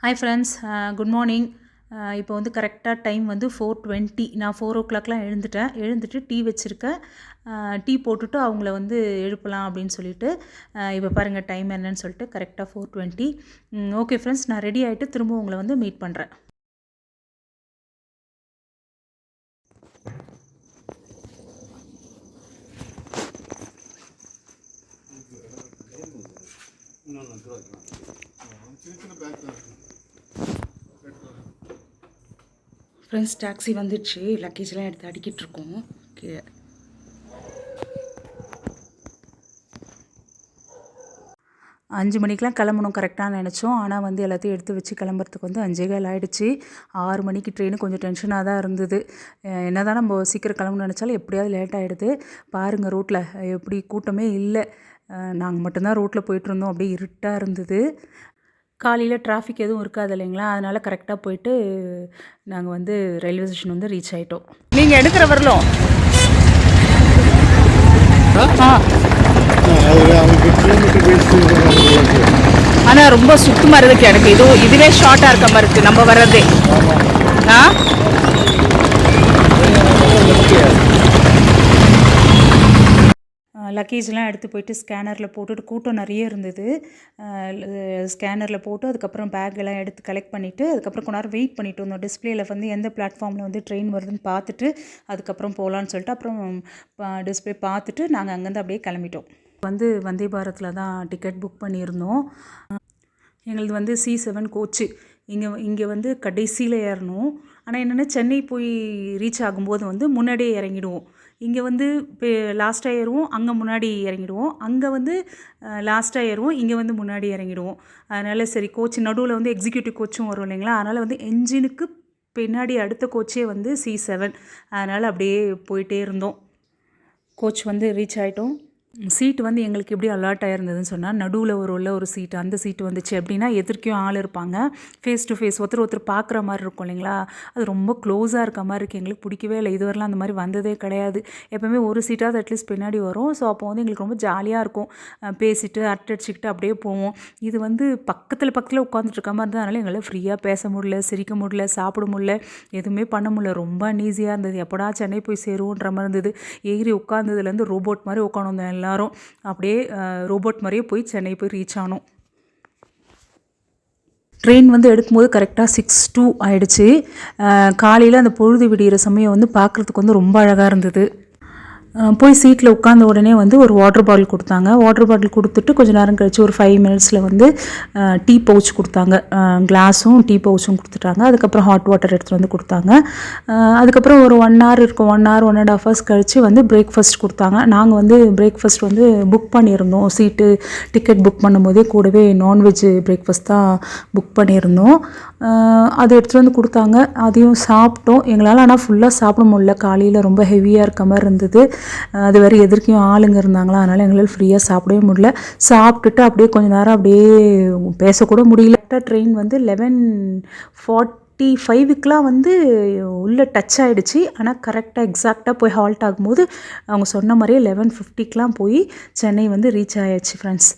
Hi friends, good morning. இப்போ வந்து கரெக்டாக டைம் வந்து 4:20. நான் 4 o'clockலாம் எழுந்துட்டு டீ வச்சுருக்கேன். டீ போட்டுட்டு அவங்கள வந்து எழுப்பலாம் அப்படின்னு சொல்லிட்டு இப்போ பாருங்கள் டைம் என்னன்னு சொல்லிட்டு கரெக்டாக 4:20. ஓகே ஃப்ரெண்ட்ஸ், நான் ரெடி ஆகிட்டு திரும்ப உங்களை வந்து மீட் பண்ணுறேன். ஃப்ரெண்ட்ஸ், டாக்ஸி வந்துடுச்சு. லக்கேஜ்லாம் எடுத்து அடிக்கிட்டு இருக்கோம் கீழே. அஞ்சு மணிக்கெலாம் கிளம்பணும் கரெக்டாக நினச்சோம். ஆனால் வந்து எல்லாத்தையும் எடுத்து வச்சு கிளம்புறதுக்கு வந்து 5:15 ஆகிடுச்சு. 6 மணிக்கு ட்ரெயின் கொஞ்சம் டென்ஷனாக தான் இருந்தது. என்ன தான் நம்ம சீக்கிரம் கிளம்பணும்னு நினச்சாலும் எப்படியாவது லேட் ஆகிடுது. பாருங்கள் ரோட்டில் எப்படி கூட்டமே இல்லை. நாங்கள் மட்டும்தான் ரோட்டில் போயிட்டுருந்தோம். அப்படியே இருட்டாக இருந்தது. காலையில் டிராஃபிக் எதுவும் இருக்காது இல்லைங்களா, அதனால் கரெக்டாக போயிட்டு நாங்கள் வந்து ரயில்வே ஸ்டேஷன் வந்து ரீச் ஆகிட்டோம். நீங்கள் எடுக்கிற வரலும் ஆனால் ரொம்ப சுத்தமாக இருக்குது. எனக்கு இதுவே ஷார்ட்டாக இருக்க மாதிரி இருக்குது நம்ம வர்றதே. லக்கேஜ்லாம் எடுத்து போயிட்டு ஸ்கேனரில் போட்டுட்டு கூட்டம் நிறைய இருந்தது. ஸ்கேனரில் போட்டு அதுக்கப்புறம் பேக்கெல்லாம் எடுத்து கலெக்ட் பண்ணிவிட்டு அதுக்கப்புறம் கொஞ்ச நேரம் வெயிட் பண்ணிவிட்டு வந்தோம். டிஸ்பிளேயில் வந்து எந்த பிளாட்ஃபார்மில் வந்து ட்ரெயின் வருதுன்னு பார்த்துட்டு அதுக்கப்புறம் போகலான்னு சொல்லிட்டு அப்புறம் டிஸ்பிளே பார்த்துட்டு நாங்கள் அங்கேருந்து அப்படியே கிளம்பிட்டோம். வந்து வந்தே பாரத்தில் தான் டிக்கெட் புக் பண்ணியிருந்தோம். எங்களது வந்து C7 கோச்சு. இங்கே வந்து கடைசியில் ஏறணும். ஆனால் என்னென்னா சென்னை போய் ரீச் ஆகும்போது வந்து முன்னாடியே இறங்கிடுவோம். இங்கே வந்து இப்போ லாஸ்ட்டாக ஏறுவோம், அங்கே முன்னாடி இறங்கிடுவோம். அங்கே வந்து லாஸ்ட்டாக ஏறுவோம், இங்கே வந்து முன்னாடி இறங்கிடுவோம். அதனால் சரி கோச் நடுவில் வந்து எக்ஸிக்யூட்டிவ் கோச்சும் வரும் இல்லைங்களா, அதனால் வந்து என்ஜினுக்கு பின்னாடி அடுத்த கோச்சே வந்து C7. அதனால் அப்படியே போயிட்டே இருந்தோம். கோச் வந்து ரீச் ஆகிட்டோம். சீட்டு வந்து எங்களுக்கு எப்படி அலாட் ஆகிருந்ததுன்னு சொன்னால் நடுவில் ஒரு சீட்டு, அந்த சீட்டு வந்துச்சு. அப்படின்னா எதிர்க்கையும் ஆள் இருப்பாங்க, ஃபேஸ் டு ஃபேஸ் ஒருத்தர் பார்க்குற மாதிரி இருக்கும் இல்லைங்களா. அது ரொம்ப க்ளோஸாக இருக்க மாதிரி இருக்குது. எங்களுக்கு பிடிக்கவே இல்லை. இதுவரைலாம் அந்த மாதிரி வந்ததே கிடையாது. எப்போவுமே ஒரு சீட்டாவது அட்லீஸ்ட் பின்னாடி வரும். ஸோ அப்போ வந்து எங்களுக்கு ரொம்ப ஜாலியாக இருக்கும். பேசிட்டு அடிச்சுக்கிட்டு அப்படியே போவோம். இது வந்து பக்கத்தில் உட்காந்துட்டு இருக்க மாதிரி இருந்ததுனால எங்களால் ஃப்ரீயாக பேச முடியல, சிரிக்க முடியல, சாப்பிட முடியல, எதுவுமே பண்ண முடியல. ரொம்ப அன்ஈஸியாக இருந்தது. எப்படா சென்னை போய் சேருவோன்ற மாதிரி இருந்தது. ஏறி உட்காந்ததுலேருந்து ரோபோட் மாதிரி உட்காந்து எல்லாரும் அப்படியே ரோபோட் மாதிரியே போய் சென்னை போய் ரீச் ஆனோம். ட்ரெயின் வந்து எடுக்கும்போது கரெக்டாக 6:02 ஆகிடுச்சு. காலையில் அந்த பொழுது விடிகிற சமயம் வந்து பார்க்குறதுக்கு வந்து ரொம்ப அழகாக இருந்தது. போய் சீட்டில் உட்காந்த உடனே வந்து ஒரு வாட்டர் பாட்டில் கொடுத்தாங்க. வாட்டர் பாட்டில் கொடுத்துட்டு கொஞ்சம் நேரம் கழித்து ஒரு 5 மினிட்ஸில் வந்து டீ பவுச் கொடுத்தாங்க. கிளாஸும் டீ பவுச்சும் கொடுத்துட்டாங்க. அதுக்கப்புறம் ஹாட் வாட்டர் எடுத்துகிட்டு வந்து கொடுத்தாங்க. அதுக்கப்புறம் ஒரு 1 hour இருக்கும், 1 hour 1.5 hours கழித்து வந்து பிரேக்ஃபாஸ்ட் கொடுத்தாங்க. நாங்கள் வந்து பிரேக்ஃபாஸ்ட் வந்து புக் பண்ணியிருந்தோம். சீட்டு டிக்கெட் புக் பண்ணும்போதே கூடவே நான்வெஜ் பிரேக்ஃபாஸ்ட் தான் புக் பண்ணியிருந்தோம். அதை எடுத்துகிட்டு வந்து கொடுத்தாங்க. அதையும் சாப்பிட்டோம். எங்களால் ஆனால் ஃபுல்லாக சாப்பிட முடியல. காலையில் ரொம்ப ஹெவியாக இருக்க மாதிரி இருந்தது. அது வேறு எதிர்க்கையும் ஆளுங்க இருந்தாங்களா, அதனால் எங்களால் ஃப்ரீயாக சாப்பிடவே முடியல. சாப்பிட்டுட்டு அப்படியே கொஞ்சம் நேரம் அப்படியே பேசக்கூட முடியல. ட்ரெயின் வந்து 11:45க்கெலாம் வந்து உள்ளே டச் ஆகிடுச்சு. ஆனால் கரெக்டாக எக்ஸாக்டாக போய் ஹால்ட் ஆகும்போது அவங்க சொன்ன மாதிரியே 11:50க்கெலாம் போய் சென்னை வந்து ரீச் ஆயாச்சு ஃப்ரெண்ட்ஸ்.